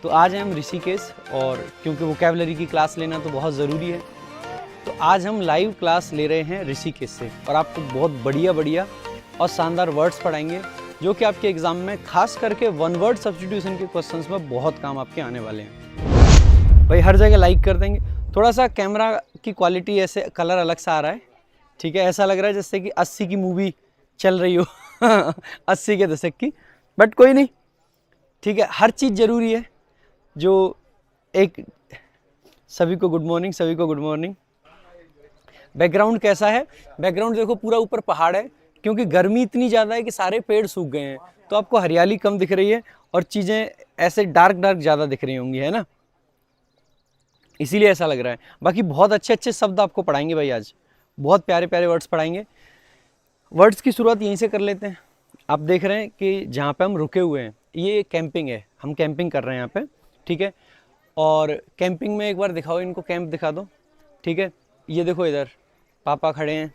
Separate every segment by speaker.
Speaker 1: तो आज हम ऋषिकेश, और क्योंकि वोकैबुलरी की क्लास लेना तो बहुत ज़रूरी है, तो आज हम लाइव क्लास ले रहे हैं ऋषिकेश से और आपको बहुत बढ़िया और शानदार वर्ड्स पढ़ाएंगे जो कि आपके एग्ज़ाम में खास करके वन वर्ड सब्स्टिट्यूशन के क्वेश्चंस में बहुत काम आपके आने वाले हैं। भाई हर जगह लाइक कर देंगे। थोड़ा सा कैमरा की क्वालिटी ऐसे कलर अलग सा आ रहा है, ठीक है, ऐसा लग रहा है जैसे कि 80 की मूवी चल रही हो 80 के दशक की, बट कोई नहीं, ठीक है, हर चीज़ ज़रूरी है। जो एक सभी को गुड मॉर्निंग, सभी को गुड मॉर्निंग। बैकग्राउंड कैसा है? बैकग्राउंड देखो पूरा ऊपर पहाड़ है, क्योंकि गर्मी इतनी ज़्यादा है कि सारे पेड़ सूख गए हैं, तो आपको हरियाली कम दिख रही है और चीज़ें ऐसे डार्क ज़्यादा दिख रही होंगी, है ना, इसीलिए ऐसा लग रहा है। बाकी बहुत अच्छे शब्द आपको पढ़ाएंगे भाई, आज बहुत प्यारे वर्ड्स पढ़ाएंगे। वर्ड्स की शुरुआत यहीं से कर लेते हैं। आप देख रहे हैं कि जहाँ पे हम रुके हुए हैं ये कैंपिंग है, हम कैंपिंग कर रहे हैं यहाँ पे, ठीक है। और कैंपिंग में एक बार दिखाओ इनको, कैंप दिखा दो, ठीक है। ये देखो इधर पापा खड़े हैं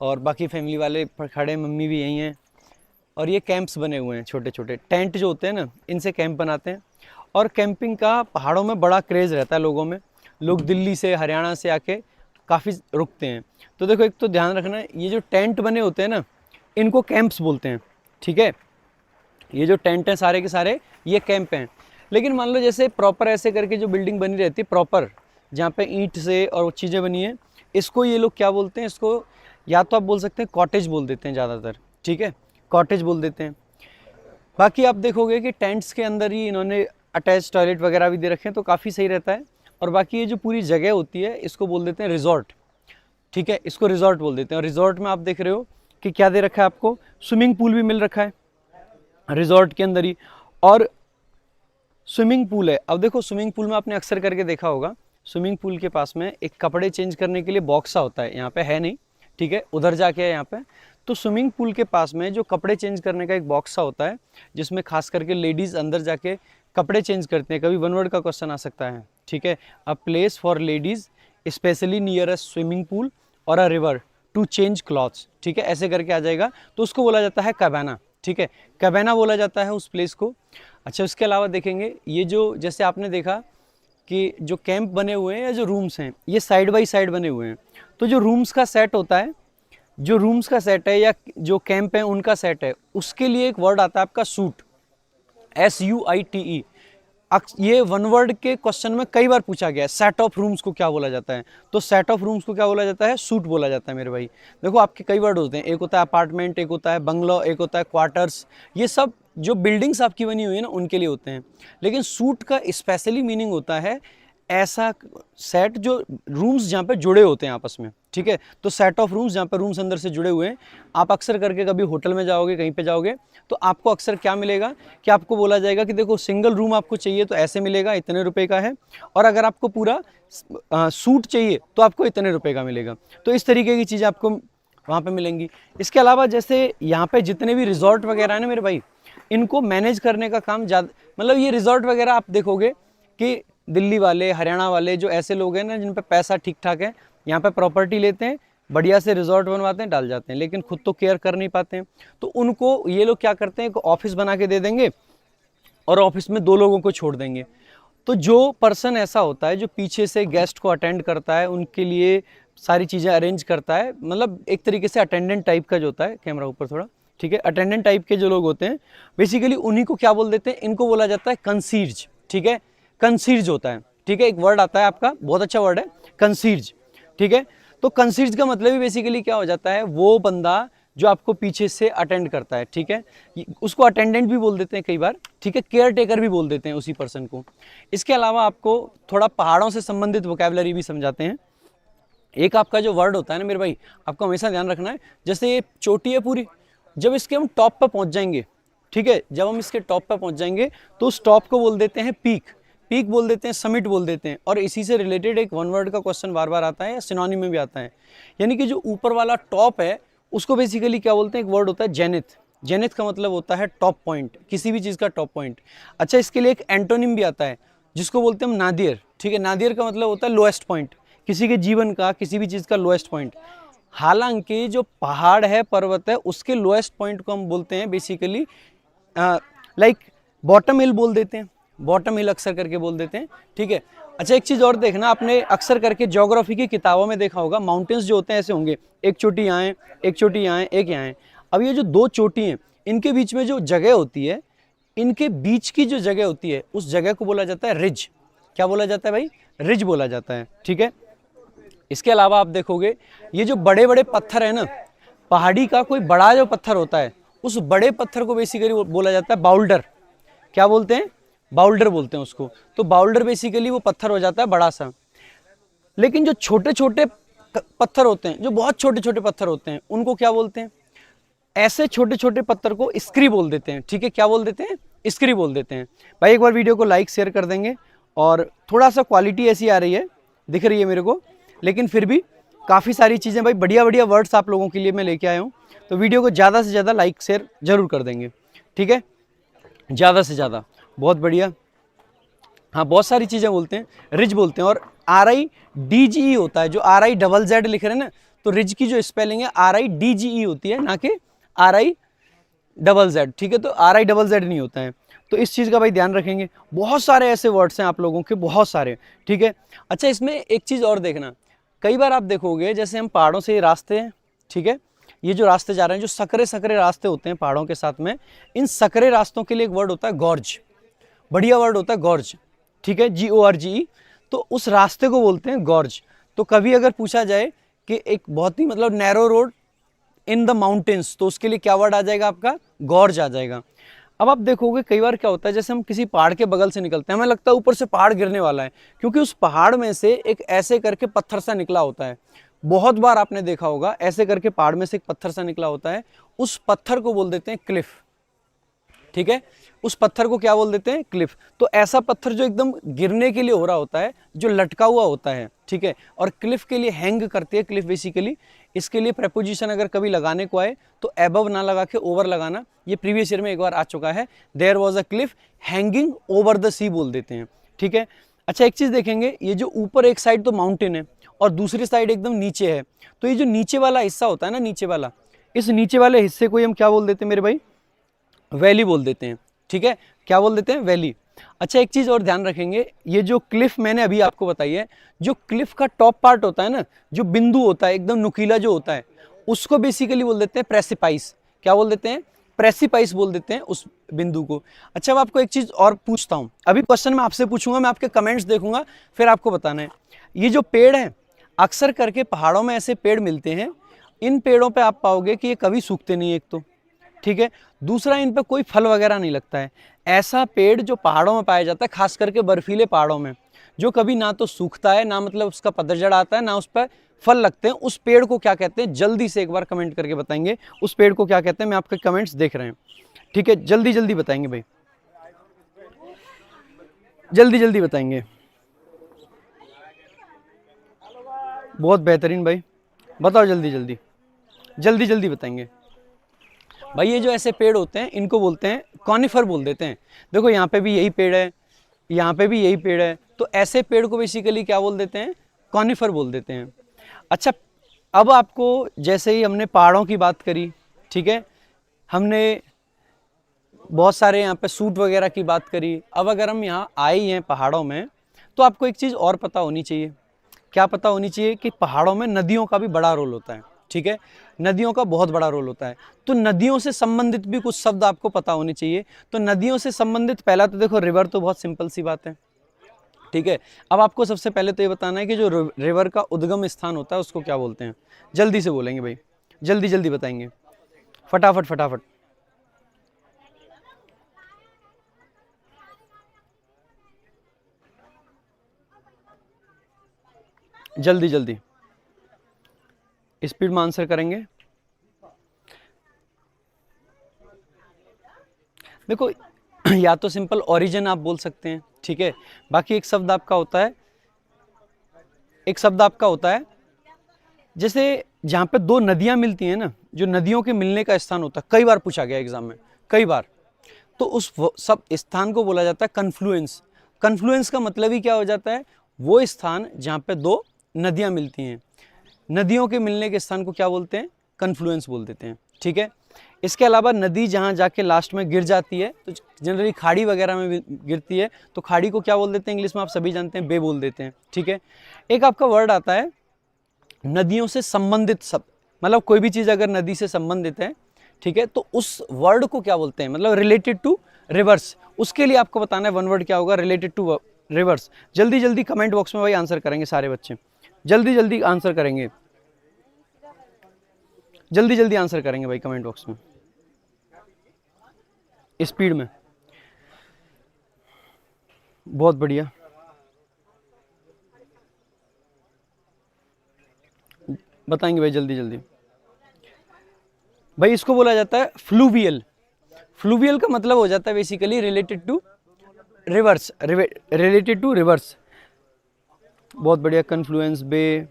Speaker 1: और बाकी फैमिली वाले खड़े हैं, मम्मी भी यहीं हैं, और ये कैंप्स बने हुए हैं, छोटे छोटे टेंट जो होते हैं ना, इनसे कैंप बनाते हैं। और कैंपिंग का पहाड़ों में बड़ा क्रेज़ रहता है लोगों में, लोग दिल्ली से हरियाणा से आके काफ़ी रुकते हैं। तो देखो एक तो ध्यान रखना है, ये जो टेंट बने होते हैं ना, इनको कैंप्स बोलते हैं, ठीक है। ये जो टेंट हैं सारे के सारे ये कैंप हैं। लेकिन मान लो जैसे प्रॉपर ऐसे करके जो बिल्डिंग बनी रहती है प्रॉपर, जहाँ पे ईंट से और वो चीज़ें बनी हैं, इसको ये लोग क्या बोलते हैं, इसको या तो आप बोल सकते हैं कॉटेज बोल देते हैं ज़्यादातर, ठीक है, कॉटेज बोल देते हैं। बाकी आप देखोगे कि टेंट्स के अंदर ही इन्होंने अटैच टॉयलेट वगैरह भी दे रखे हैं, तो काफ़ी सही रहता है। और बाकी ये जो पूरी जगह होती है इसको बोल देते हैं रिजॉर्ट, ठीक है, इसको रिजॉर्ट बोल देते हैं। और रिजॉर्ट में आप देख रहे हो कि क्या दे रखा है आपको, स्विमिंग पूल भी मिल रखा है रिजॉर्ट के अंदर ही। और स्विमिंग पूल है, अब देखो स्विमिंग पूल में आपने अक्सर करके देखा होगा, स्विमिंग पूल के पास में एक कपड़े चेंज करने के लिए बॉक्स सा होता है, यहाँ पे है नहीं, ठीक है, उधर जाके है यहाँ पे। तो स्विमिंग पूल के पास में जो कपड़े चेंज करने का एक बॉक्स सा होता है, जिसमें खास करके लेडीज़ अंदर जाके कपड़े चेंज करते हैं। कभी वन वर्ड का क्वेश्चन आ सकता है, ठीक है। A place for ladies specially near a swimming pool और a river to change clothes, ठीक है, ऐसे करके आ जाएगा, तो उसको बोला जाता है कैबाना, ठीक है, कैबाना बोला जाता है उस प्लेस को। अच्छा, उसके अलावा देखेंगे ये जो जैसे आपने देखा कि जो कैंप बने हुए हैं या जो रूम्स हैं ये साइड बाई साइड बने हुए हैं, तो जो रूम्स का सेट होता है, जो रूम्स का सेट है या जो कैंप है उनका सेट है, उसके लिए एक वर्ड आता है आपका सूट, SUITE। ये वन वर्ड के क्वेश्चन में कई बार पूछा गया है, सेट ऑफ रूम्स को क्या बोला जाता है, तो सेट ऑफ रूम्स को क्या बोला जाता है, सूट बोला जाता है मेरे भाई। देखो आपके कई वर्ड होते हैं, एक होता है अपार्टमेंट, एक होता है बंगलो, एक होता है क्वार्टर्स, ये सब जो बिल्डिंग्स आपकी बनी हुई है ना उनके लिए होते हैं। लेकिन सूट का स्पेशली मीनिंग होता है ऐसा सेट जो रूम्स जहाँ पे जुड़े होते हैं आपस में, ठीक है। तो सेट ऑफ रूम्स जहाँ पे रूम्स अंदर से जुड़े हुए हैं। आप अक्सर करके कभी होटल में जाओगे, कहीं पे जाओगे, तो आपको अक्सर क्या मिलेगा कि आपको बोला जाएगा कि देखो सिंगल रूम आपको चाहिए तो ऐसे मिलेगा, इतने रुपए का है, और अगर आपको पूरा सूट चाहिए तो आपको इतने रुपए का मिलेगा। तो इस तरीके की चीज़ें आपको वहाँ पे मिलेंगी। इसके अलावा जैसे यहाँ पे जितने भी रिजॉर्ट वगैरह है ना मेरे भाई, इनको मैनेज करने का काम ज़्यादा, मतलब ये रिजॉर्ट वगैरह आप देखोगे कि दिल्ली वाले, हरियाणा वाले जो ऐसे लोग हैं ना जिन पे पैसा ठीक ठाक है, यहाँ पे प्रॉपर्टी लेते हैं, बढ़िया से रिजॉर्ट बनवाते हैं, डाल जाते हैं, लेकिन खुद तो केयर कर नहीं पाते हैं। तो उनको ये लोग क्या करते हैं, एक ऑफिस बना के दे देंगे और ऑफिस में 2 लोगों को छोड़ देंगे। तो जो पर्सन ऐसा होता है जो पीछे से गेस्ट को अटेंड करता है, उनके लिए सारी चीज़ें अरेंज करता है, मतलब एक तरीके से अटेंडेंट टाइप का जो होता है, कैमरा ऊपर थोड़ा, ठीक है, अटेंडेंट टाइप के जो लोग होते हैं बेसिकली उन्हीं को क्या बोल देते हैं, इनको बोला जाता है कंसीर्ज, ठीक है, कंसीर्ज होता है, ठीक है। एक वर्ड आता है आपका, बहुत अच्छा वर्ड है कंसीर्ज, ठीक है। तो कंसीर्ज का मतलब ही बेसिकली क्या हो जाता है, वो बंदा जो आपको पीछे से अटेंड करता है, ठीक है, उसको अटेंडेंट भी बोल देते हैं कई बार, ठीक है, केयर टेकर भी बोल देते हैं उसी पर्सन को। इसके अलावा आपको थोड़ा पहाड़ों से संबंधित वोकैबुलरी भी समझाते हैं। एक आपका जो वर्ड होता है ना मेरे भाई, आपको हमेशा ध्यान रखना है, जैसे ये चोटी है पूरी, जब इसके हम टॉप पर पहुंच जाएंगे, ठीक है, जब हम इसके टॉप पर पहुंच जाएंगे तो उस टॉप को बोल देते हैं पीक, पीक बोल देते हैं, समिट बोल देते हैं। और इसी से रिलेटेड एक वन वर्ड का क्वेश्चन बार बार आता है या सिनोनिम में भी आता है, यानी कि जो ऊपर वाला टॉप है उसको बेसिकली क्या बोलते हैं, एक वर्ड होता है जेनिथ। जेनिथ का मतलब होता है टॉप पॉइंट, किसी भी चीज़ का टॉप पॉइंट। अच्छा, इसके लिए एक एंटोनिम भी आता है जिसको बोलते हैं हम नादिर, ठीक है, नादिर का मतलब होता है लोएस्ट पॉइंट, किसी के जीवन का, किसी भी चीज़ का लोएस्ट पॉइंट। हालांकि जो पहाड़ है, पर्वत है, उसके लोएस्ट पॉइंट को हम बोलते हैं बेसिकली लाइक बॉटम हिल बोल देते हैं, बॉटम हिल अक्सर करके बोल देते हैं, ठीक है। अच्छा एक चीज़ और देखना, आपने अक्सर करके ज्योग्राफी की किताबों में देखा होगा, माउंटेन्स जो होते हैं ऐसे होंगे, एक चोटी यहाँ है, एक चोटी यहाँ है, एक यहाँ है। अब ये जो दो चोटी हैं, इनके बीच में जो जगह होती है, इनके बीच की जो जगह होती है, उस जगह को बोला जाता है रिज। क्या बोला जाता है भाई? रिज बोला जाता है, ठीक है। इसके अलावा आप देखोगे ये जो बड़े बड़े पत्थर है ना, पहाड़ी का कोई बड़ा जो पत्थर होता है, उस बड़े पत्थर को बेसिकली बोला जाता है बाउल्डर। क्या बोलते हैं? बाउल्डर बोलते हैं उसको। तो बाउल्डर बेसिकली वो पत्थर हो जाता है बड़ा सा। लेकिन जो छोटे छोटे पत्थर होते हैं, जो बहुत छोटे छोटे पत्थर होते हैं, उनको क्या बोलते हैं? ऐसे छोटे छोटे पत्थर को स्क्री बोल देते हैं, ठीक है। क्या बोल देते हैं? स्क्री बोल देते हैं। भाई एक बार वीडियो को लाइक शेयर कर देंगे। और थोड़ा सा क्वालिटी ऐसी आ रही है, दिख रही है मेरे को, लेकिन फिर भी काफ़ी सारी चीज़ें भाई, बढ़िया बढ़िया वर्ड्स आप लोगों के लिए मैं लेके आया हूँ। तो वीडियो को ज़्यादा से ज़्यादा लाइक शेयर जरूर कर देंगे, ठीक है, ज़्यादा से ज़्यादा। बहुत बढ़िया। हाँ, बहुत सारी चीज़ें बोलते हैं, रिज बोलते हैं। और RIDGE होता है, जो RIZZ लिख रहे हैं ना, तो रिज की जो स्पेलिंग है RIDGE होती है, ना कि RIZZ, ठीक है। तो RIZZ नहीं होता है। तो इस चीज़ का भाई ध्यान रखेंगे। बहुत सारे ऐसे वर्ड्स हैं आप लोगों के, बहुत सारे, ठीक है। अच्छा इसमें एक चीज़ और देखना, कई बार आप देखोगे जैसे हम पहाड़ों से रास्ते हैं, ठीक है, ये जो रास्ते जा रहे हैं, जो सकरे सकरे रास्ते होते हैं पहाड़ों के साथ में, इन सकरे रास्तों के लिए एक वर्ड होता है गॉर्ज। बढ़िया वर्ड होता है गॉर्ज, ठीक है, GORGE। तो उस रास्ते को बोलते हैं गॉर्ज। तो कभी अगर पूछा जाए कि एक बहुत ही मतलब narrow road in the mountains, तो उसके लिए क्या वर्ड आ जाएगा आपका? गॉर्ज आ जाएगा। अब आप देखोगे कई बार क्या होता है, जैसे हम किसी पहाड़ के बगल से निकलते हैं, हमें लगता है ऊपर से पहाड़ गिरने वाला है, क्योंकि उस पहाड़ में से एक ऐसे करके पत्थर सा निकला होता है। बहुत बार आपने देखा होगा, ऐसे करके पहाड़ में से एक पत्थर सा निकला होता है, उस पत्थर को बोल देते हैं क्लिफ, ठीक है। उस पत्थर को क्या बोल देते हैं? क्लिफ। तो ऐसा पत्थर जो एकदम गिरने के लिए हो रहा होता है, जो लटका हुआ होता है, ठीक है। और क्लिफ के लिए हैंग करती है क्लिफ बेसिकली। इसके लिए प्रेपोजिशन अगर कभी लगाने को आए तो एबव ना लगा के ओवर लगाना। ये प्रीवियस ईयर में एक बार आ चुका है। There was a cliff hanging over the sea बोल देते हैं, ठीक है। अच्छा एक चीज देखेंगे, ये जो ऊपर एक साइड तो माउंटेन है और दूसरी साइड एकदम नीचे है, तो ये जो नीचे वाला हिस्सा होता है ना, नीचे वाला, इस नीचे वाले हिस्से को हम क्या बोल देते हैं मेरे भाई? वैली बोल देते हैं, ठीक है। क्या बोल देते हैं? वैली। अच्छा एक चीज और ध्यान रखेंगे, ये जो क्लिफ मैंने अभी आपको बताई है, जो क्लिफ का टॉप पार्ट होता है ना, जो बिंदु होता है एकदम नुकीला जो होता है, उसको बेसिकली बोल देते हैं प्रेसिपाइस। क्या बोल देते हैं? प्रेसिपाइस बोल देते हैं उस बिंदु को। अच्छा अब आपको एक चीज और पूछता हूं, अभी क्वेश्चन मैं आपसे पूछूंगा, मैं आपके कमेंट्स देखूंगा, फिर आपको बताना है। ये जो पेड़ है, अक्सर करके पहाड़ों में ऐसे पेड़ मिलते हैं, इन पेड़ों पे आप पाओगे कि ये कभी सूखते नहीं, एक तो, ठीक है, दूसरा इन पे कोई फल वगैरह नहीं लगता है। ऐसा पेड़ जो पहाड़ों में पाया जाता है, खास करके बर्फीले पहाड़ों में, जो कभी ना तो सूखता है, ना मतलब उसका पतझड़ आता है, ना उस पर फल लगते हैं, उस पेड़ को क्या कहते हैं? जल्दी से एक बार कमेंट करके बताएंगे उस पेड़ को क्या कहते हैं। मैं आपके कमेंट्स देख रहे हैं, ठीक है, जल्दी जल्दी बताएंगे भाई, जल्दी जल्दी बताएंगे। बहुत बेहतरीन भाई, बताओ जल्दी जल्दी, जल्दी जल्दी बताएंगे भाई। ये जो ऐसे पेड़ होते हैं, इनको बोलते हैं कॉनिफर बोल देते हैं। देखो यहाँ पे भी यही पेड़ है, यहाँ पे भी यही पेड़ है, तो ऐसे पेड़ को बेसिकली क्या बोल देते हैं? कॉनिफर बोल देते हैं। अच्छा अब आपको, जैसे ही हमने पहाड़ों की बात करी, ठीक है, हमने बहुत सारे यहाँ पे सूट वगैरह की बात करी, अब अगर हम यहाँ आए हैं पहाड़ों में, तो आपको एक चीज़ और पता होनी चाहिए। क्या पता होनी चाहिए? कि पहाड़ों में नदियों का भी बड़ा रोल होता है, ठीक है, नदियों का बहुत बड़ा रोल होता है। तो नदियों से संबंधित भी कुछ शब्द आपको पता होने चाहिए। तो नदियों से संबंधित पहला तो देखो रिवर, तो बहुत सिंपल सी बात है, ठीक है। अब आपको सबसे पहले तो ये बताना है कि जो रिवर का उद्गम स्थान होता है उसको क्या बोलते हैं? जल्दी से बोलेंगे भाई, जल्दी जल्दी बताएंगे, फटाफट फटाफट, जल्दी जल्दी, स्पीड में आंसर करेंगे। देखो या तो सिंपल ओरिजिन आप बोल सकते हैं, ठीक है, बाकी एक शब्द आपका होता है, एक शब्द आपका होता है जैसे जहाँ पे दो नदियाँ मिलती हैं ना, जो नदियों के मिलने का स्थान होता है, कई बार पूछा गया एग्जाम में, कई बार, तो उस सब स्थान को बोला जाता है कन्फ्लुएंस। कन्फ्लुएंस का मतलब ही क्या हो जाता है? वो स्थान जहाँ पे दो नदियाँ मिलती हैं, नदियों के मिलने के स्थान को क्या बोलते हैं? कन्फ्लुएंस बोल देते हैं, ठीक है। इसके अलावा नदी जहाँ जाके लास्ट में गिर जाती है तो जनरली खाड़ी वगैरह में भी गिरती है, तो खाड़ी को क्या बोल देते हैं इंग्लिश में, आप सभी जानते हैं, बे बोल देते हैं। ठीक है, एक आपका वर्ड आता है नदियों से संबंधित शब्द, मतलब कोई भी चीज़ अगर नदी से संबंधित है, ठीक है, तो उस वर्ड को क्या बोलते हैं, मतलब रिलेटेड टू रिवर्स। उसके लिए आपको बताना है वन वर्ड क्या होगा, रिलेटेड टू रिवर्स। जल्दी जल्दी कमेंट बॉक्स में भाई आंसर करेंगे सारे बच्चे, जल्दी जल्दी आंसर करेंगे, जल्दी जल्दी आंसर करेंगे भाई कमेंट बॉक्स में स्पीड में। बहुत बढ़िया, बताएंगे भाई जल्दी जल्दी। भाई इसको बोला जाता है फ्लूवियल। फ्लूवियल का मतलब हो जाता है basically related to rivers, related to rivers. बहुत बढ़िया, कन्फ्लुएंस, बे,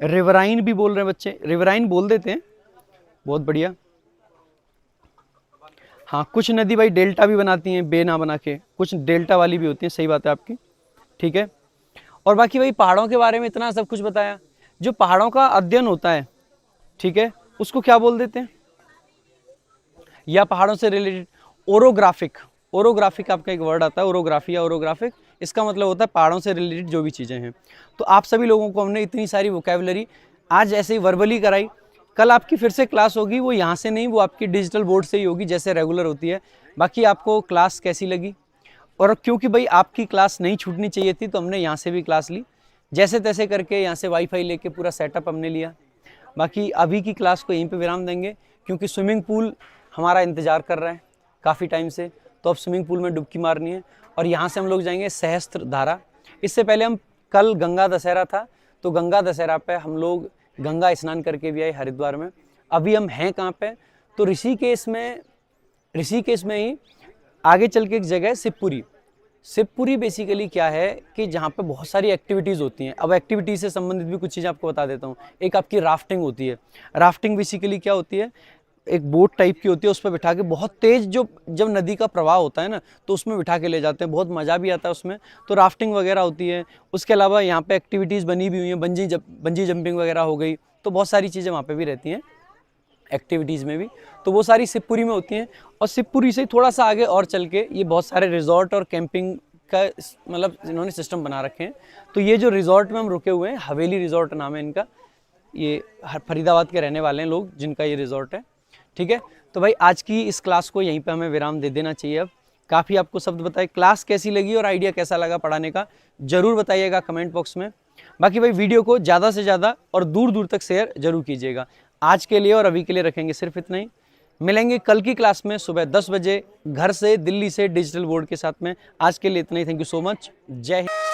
Speaker 1: रिवराइन भी बोल रहे हैं बच्चे, रिवराइन बोल देते हैं, बहुत बढ़िया। हाँ, कुछ नदी भाई डेल्टा भी बनाती हैं बे ना बना के, कुछ डेल्टा वाली भी होती हैं, सही बात है आपकी। ठीक है, और बाकी भाई पहाड़ों के बारे में इतना सब कुछ बताया। जो पहाड़ों का अध्ययन होता है, ठीक है, उसको क्या बोल देते हैं, या पहाड़ों से रिलेटेड ओरोग्राफिक। ओरोग्राफिक आपका एक वर्ड आता है, ओरोग्राफी या ओरोग्राफिक, इसका मतलब होता है पहाड़ों से रिलेटेड जो भी चीज़ें हैं। तो आप सभी लोगों को हमने इतनी सारी वोकैबुलरी आज ऐसे ही वर्बली कराई। कल आपकी फिर से क्लास होगी, वो यहाँ से नहीं, वो आपकी डिजिटल बोर्ड से ही होगी जैसे रेगुलर होती है। बाकी आपको क्लास कैसी लगी, और क्योंकि भाई आपकी क्लास नहीं छूटनी चाहिए थी तो हमने यहाँ से भी क्लास ली, जैसे तैसे करके यहाँ से वाईफाई लेके पूरा सेटअप हमने लिया। बाकी अभी की क्लास को यहीं पे विराम देंगे, क्योंकि स्विमिंग पूल हमारा इंतज़ार कर रहा है काफ़ी टाइम से, तो अब स्विमिंग पूल में डुबकी मारनी है। और यहाँ से हम लोग जाएंगे सहस्त्र धारा। इससे पहले हम कल गंगा दशहरा था, तो गंगा दशहरा पे हम लोग गंगा स्नान करके भी आए हरिद्वार में। अभी हम हैं कहाँ पे, तो ऋषिकेश में ही आगे चल के एक जगह है शिवपुरी। शिवपुरी बेसिकली क्या है कि जहाँ पे बहुत सारी एक्टिविटीज़ होती हैं। अब एक्टिविटीज़ से संबंधित भी कुछ चीज़ें आपको बता देता हूँ। एक आपकी राफ्टिंग होती है। राफ्टिंग बेसिकली क्या होती है, एक बोट टाइप की होती है, उस पर बिठा के बहुत तेज़ जब नदी का प्रवाह होता है ना, तो उसमें बिठा के ले जाते हैं, बहुत मज़ा भी आता है उसमें। तो राफ्टिंग वगैरह होती है। उसके अलावा यहाँ पे एक्टिविटीज़ बनी भी हुई हैं, बंजी जंपिंग वगैरह हो गई, तो बहुत सारी चीज़ें वहाँ पे भी रहती हैं एक्टिविटीज़ में भी। तो वो सारी शिवपुरी में होती हैं। और शिवपुरी से थोड़ा सा आगे और चल के ये बहुत सारे रिजॉर्ट और कैंपिंग का मतलब इन्होंने सिस्टम बना रखे हैं। तो ये जो रिजॉर्ट में हम रुके हुए हैं, हवेली रिजॉर्ट नाम है इनका, ये फरीदाबाद के रहने वाले हैं लोग जिनका ये रिजॉर्ट है। ठीक है, तो भाई आज की इस क्लास को यहीं पे हमें विराम दे देना चाहिए। अब काफ़ी आपको शब्द बताए, क्लास कैसी लगी और आइडिया कैसा लगा पढ़ाने का ज़रूर बताइएगा कमेंट बॉक्स में। बाकी भाई वीडियो को ज़्यादा से ज़्यादा और दूर दूर तक शेयर जरूर कीजिएगा। आज के लिए और अभी के लिए रखेंगे सिर्फ इतना ही। मिलेंगे कल की क्लास में सुबह 10 बजे घर से, दिल्ली से, डिजिटल बोर्ड के साथ में। आज के लिए इतना ही। Thank you so much. जय हिंद।